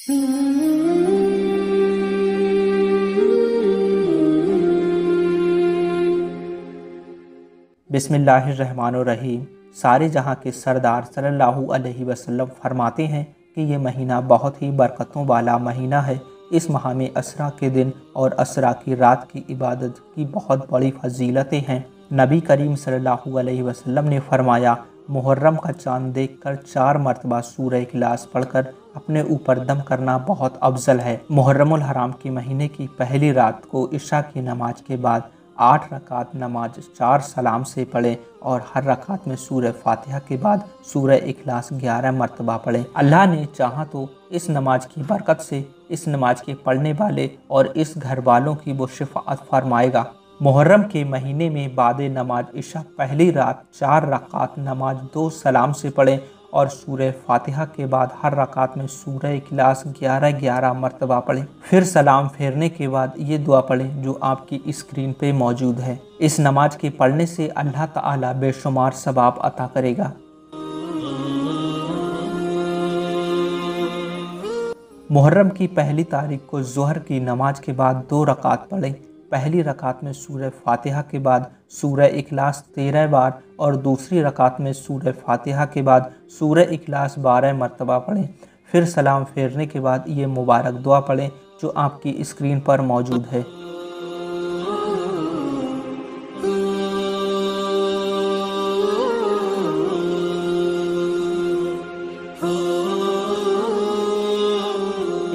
बिस्मिल्लाहिर्रहमानुर्रहीम। सारे जहाँ के सरदार सल्लल्लाहु अलैहि वसल्लम फरमाते हैं कि ये महीना बहुत ही बरकतों वाला महीना है। इस माह में असरा के दिन और असरा की रात की इबादत की बहुत बड़ी फजीलतें हैं। नबी करीम सल्लल्लाहु अलैहि वसल्लम ने फरमाया, मुहर्रम का चाँद देखकर 4 मरतबा सूरह इखलास पढ़कर अपने ऊपर दम करना बहुत अफजल है। मुहर्रमुल हराम के महीने की पहली रात को इशा की नमाज के बाद 8 रकात नमाज 4 सलाम से पढ़ें और हर रकात में सूरह फातिहा के बाद सूरह इखलास 11 मरतबा पढ़ें। अल्लाह ने चाहा तो इस नमाज की बरकत से इस नमाज के पढ़ने वाले और इस घर वालों की वो शिफाअत फरमाएगा। मुहर्रम के महीने में बाद नमाज इशा पहली रात 4 रकात नमाज 2 सलाम से पढ़ें और सूरह फातिहा के बाद हर रकात में सूरह इखलास 11 मरतबा पढ़ें। फिर सलाम फेरने के बाद ये दुआ पढ़ें जो आपकी स्क्रीन पे मौजूद है। इस नमाज के पढ़ने से अल्लाह ताला बेशुमार सवाब अता करेगा। मुहर्रम की पहली तारीख को ज़ोहर की नमाज के बाद 2 रकात पढ़ें। पहली रकात में सूरह फातिहा के बाद सूरह इखलास 13 बार और दूसरी रकात में सूरह फातिहा के बाद सूरह इखलास 12 मरतबा पढ़ें। फिर सलाम फेरने के बाद ये मुबारक दुआ पढ़ें जो आपकी स्क्रीन पर मौजूद है।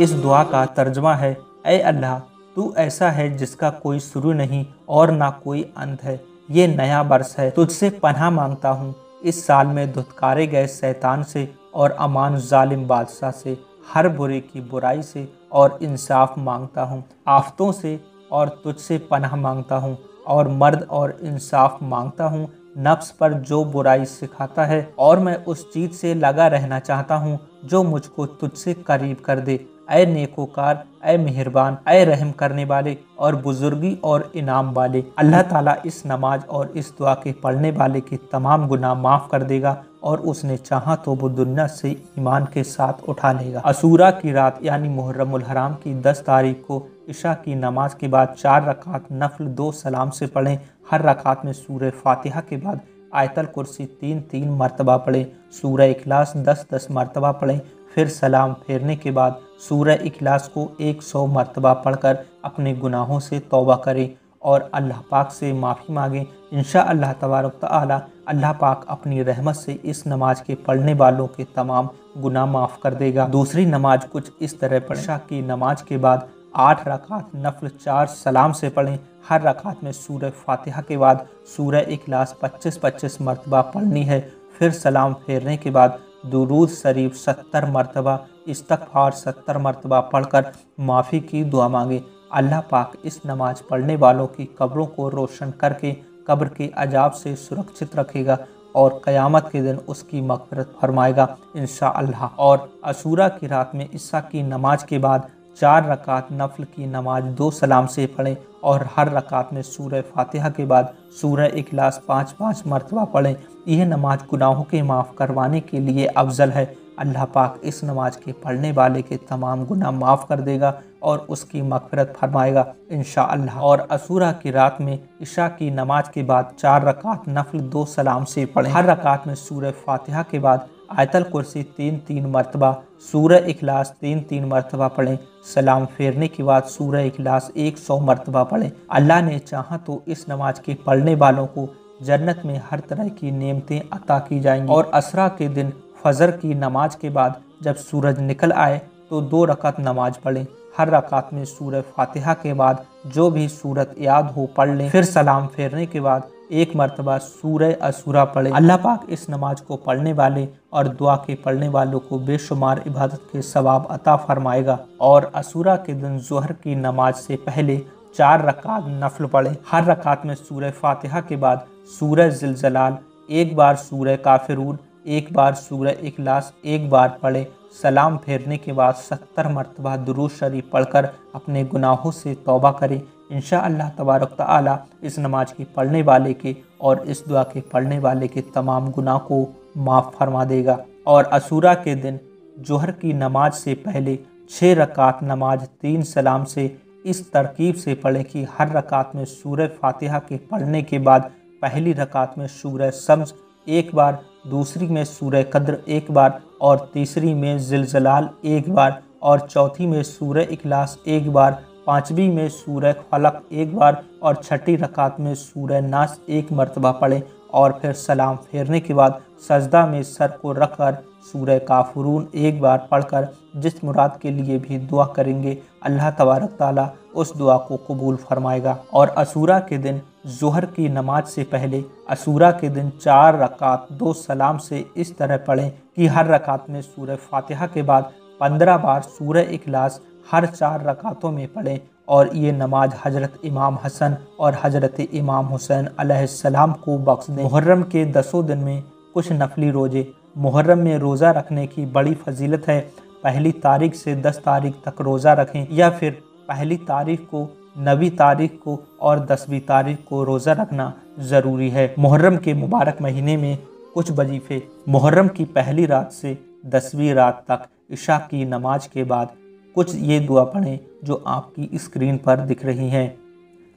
इस दुआ का तर्जुमा है, ऐ अल्लाह, तू ऐसा है जिसका कोई शुरू नहीं और ना कोई अंत है। ये नया वर्ष है, तुझसे पनाह मांगता हूँ इस साल में धुतकारे गए शैतान से और अमान जालिम बादशाह से, हर बुरे की बुराई से और इंसाफ मांगता हूँ आफतों से, और तुझसे पनाह मांगता हूँ और मर्द और इंसाफ मांगता हूँ नफ्स पर जो बुराई सिखाता है, और मैं उस चीज़ से लगा रहना चाहता हूँ जो मुझको तुझसे करीब कर दे। ऐ नेकोकार, ऐ मेहरबान, ऐ रहम करने वाले और बुजुर्गी और इनाम वाले। अल्लाह ताला इस नमाज और इस दुआ के पढ़ने वाले के तमाम गुनाह माफ़ कर देगा और उसने चाहा तो वो दुनिया से ईमान के साथ उठा लेगा। अशूरा की रात यानी मुहर्रमुल हराम की 10 तारीख को इशा की नमाज के बाद 4 रकात नफल 2 सलाम से पढ़ें। हर रकात में सूरह फातिहा के बाद आयतल कुर्सी 3 मरतबा पढ़ें। सूरह इखलास 10 मरतबा पढ़ें। फिर सलाम फेरने के बाद सूरह इखलास को 100 मरतबा पढ़कर अपने गुनाहों से तौबा करें और अल्लाह पाक से माफ़ी मांगें। इंशाअल्लाह तबारक तआला अल्लाह पाक अपनी रहमत से इस नमाज के पढ़ने वालों के तमाम गुनाह माफ़ कर देगा। दूसरी नमाज कुछ इस तरह पढ़ें। इशा की नमाज के बाद 8 रकात नफल 4 सलाम से पढ़ें। हर रकात में सूरह फातिहा के बाद सूरह इखलास 25 मरतबा पढ़नी है। फिर सलाम फेरने के बाद दुरूद शरीफ 70 मरतबा, इस्तग़फ़ार 70 मरतबा पढ़कर माफ़ी की दुआ मांगे। अल्लाह पाक इस नमाज पढ़ने वालों की कब्रों को रोशन करके कब्र के अजाब से सुरक्षित रखेगा और क़यामत के दिन उसकी मग़फ़िरत फरमाएगा इंशाअल्लाह। और अशूरा की रात में इशा की नमाज के बाद 4 रकात नफल की नमाज 2 सलाम से पढ़ें और हर रकात में सूरह फातिहा के बाद सूरह इखलास 5 मरतबा पढ़ें। यह नमाज गुनाहों के माफ़ करवाने के लिए अफजल है। अल्लाह पाक इस नमाज के पढ़ने वाले के तमाम गुनाह माफ़ कर देगा और उसकी मग़फ़िरत फरमाएगा इंशाअल्लाह। और अशूरा की रात में इशा की नमाज के बाद 4 रकात नफल 2 सलाम से पढ़ें। हर रकात में सूरह फातिहा के बाद आयतल कुर्सी 3 मरतबा, सूरह इखलास 3 मरतबा पढ़ें। सलाम फेरने के बाद सूरह इखलास 100 मरतबा पढ़ें। अल्लाह ने चाहा तो इस नमाज के पढ़ने वालों को जन्नत में हर तरह की नेमतें अता की जाएंगी। और असरा के दिन फजर की नमाज के बाद जब सूरज निकल आए तो 2 रकात नमाज पढ़ें। हर रकात में सूरह फातिहा के बाद जो भी सूरत याद हो पढ़ लें। फिर सलाम फेरने के बाद 1 मरतबा सूरह अशूरा पढ़ें। अल्लाह पाक इस नमाज को पढ़ने वाले और दुआ के पढ़ने वालों को बेशुमार इबादत के सवाब अता फरमाएगा। और अशूरा के दिन ज़ोहर की नमाज से पहले 4 रकात नफल पढ़ें। हर रकात में सूरह फातिहा के बाद सूरह ज़िलज़लाल, 1 बार सूरह काफ़िरून, 1 बार सूरह इखलास 1 बार पढ़ें। सलाम फेरने के बाद 70 मरतबा दुरूद शरीफ पढ़कर अपने गुनाहों से तौबा करें। इंशाअल्लाह तबारक तआला इस नमाज के पढ़ने वाले के और इस दुआ के पढ़ने वाले के तमाम गुनाह को माफ़ फरमा देगा। और अशूरा के दिन जोहर की नमाज से पहले 6 रकात नमाज 3 सलाम से इस तरकीब से पढ़ें कि हर रकात में सूरह फातिहा के पढ़ने के बाद पहली रकात में सूरह शम्स एक बार, दूसरी में सूरह कद्र एक बार और तीसरी में ज़िलज़लाल एक बार और चौथी में सूरह इखलास एक बार, पांचवी में सूरह फलक एक बार और छठी रकात में सूरह नास एक मरतबा पढ़ें और फिर सलाम फेरने के बाद सजदा में सर को रखकर सूरह काफुरून एक बार पढ़कर जिस मुराद के लिए भी दुआ करेंगे अल्लाह तबारक ताला उस दुआ को कबूल फरमाएगा। और अशूरा के दिन ज़ोहर की नमाज से पहले अशूरा के दिन 4 रकात 2 सलाम से इस तरह पढ़ें कि हर रकात में सूरह फातिहा के बाद 15 बार सूरह इखलास हर 4 रकातों में पढ़ें। और ये नमाज हज़रत इमाम हसन और हज़रत इमाम हुसैन अलैहिस्सलाम को बख्श दें। मुहर्रम के 10 दिन में कुछ नफली रोज़े। मुहर्रम में रोज़ा रखने की बड़ी फजीलत है। पहली तारीख से 10 तारीख तक रोज़ा रखें या फिर पहली तारीख को, 9वीं तारीख को और 10वीं तारीख को रोज़ा रखना ज़रूरी है। मुहर्रम के मुबारक महीने में कुछ वजीफ़े। मुहर्रम की पहली रात से 10वीं रात तक इशा की नमाज के बाद कुछ ये दुआ पढ़ें जो आपकी स्क्रीन पर दिख रही हैं।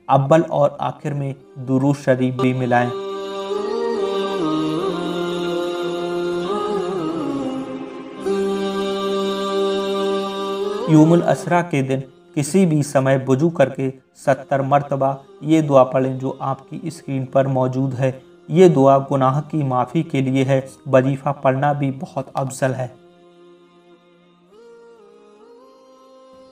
अव्वल और आखिर में दुरूद शरीफ भी मिलाएं। यौमुल असरा के दिन किसी भी समय वुजू करके 70 मरतबा ये दुआ पढ़ें जो आपकी स्क्रीन पर मौजूद है। ये दुआ गुनाह की माफ़ी के लिए है। वजीफ़ा पढ़ना भी बहुत अफजल है।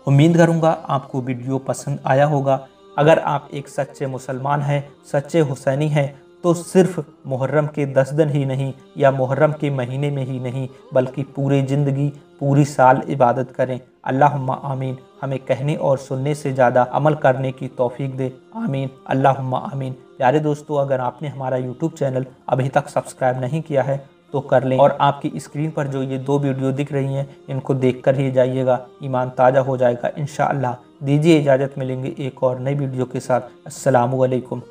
उम्मीद करूँगा आपको वीडियो पसंद आया होगा। अगर आप एक सच्चे मुसलमान हैं, सच्चे हुसैनी हैं, तो सिर्फ मुहर्रम के 10 दिन ही नहीं या मुहर्रम के महीने में ही नहीं बल्कि पूरी ज़िंदगी पूरी साल इबादत करें। अल्लाहुम्मा आमीन। हमें कहने और सुनने से ज़्यादा अमल करने की तौफीक दे। आमीन अल्लाहुम्मा आमीन। प्यारे दोस्तों, अगर आपने हमारा यूट्यूब चैनल अभी तक सब्सक्राइब नहीं किया है तो कर लें और आपकी स्क्रीन पर जो ये 2 वीडियो दिख रही हैं इनको देखकर ही जाइएगा, ईमान ताज़ा हो जाएगा इंशाअल्लाह। दीजिए इजाज़त, मिलेंगे एक और नई वीडियो के साथ। अस्सलामु अलैकुम।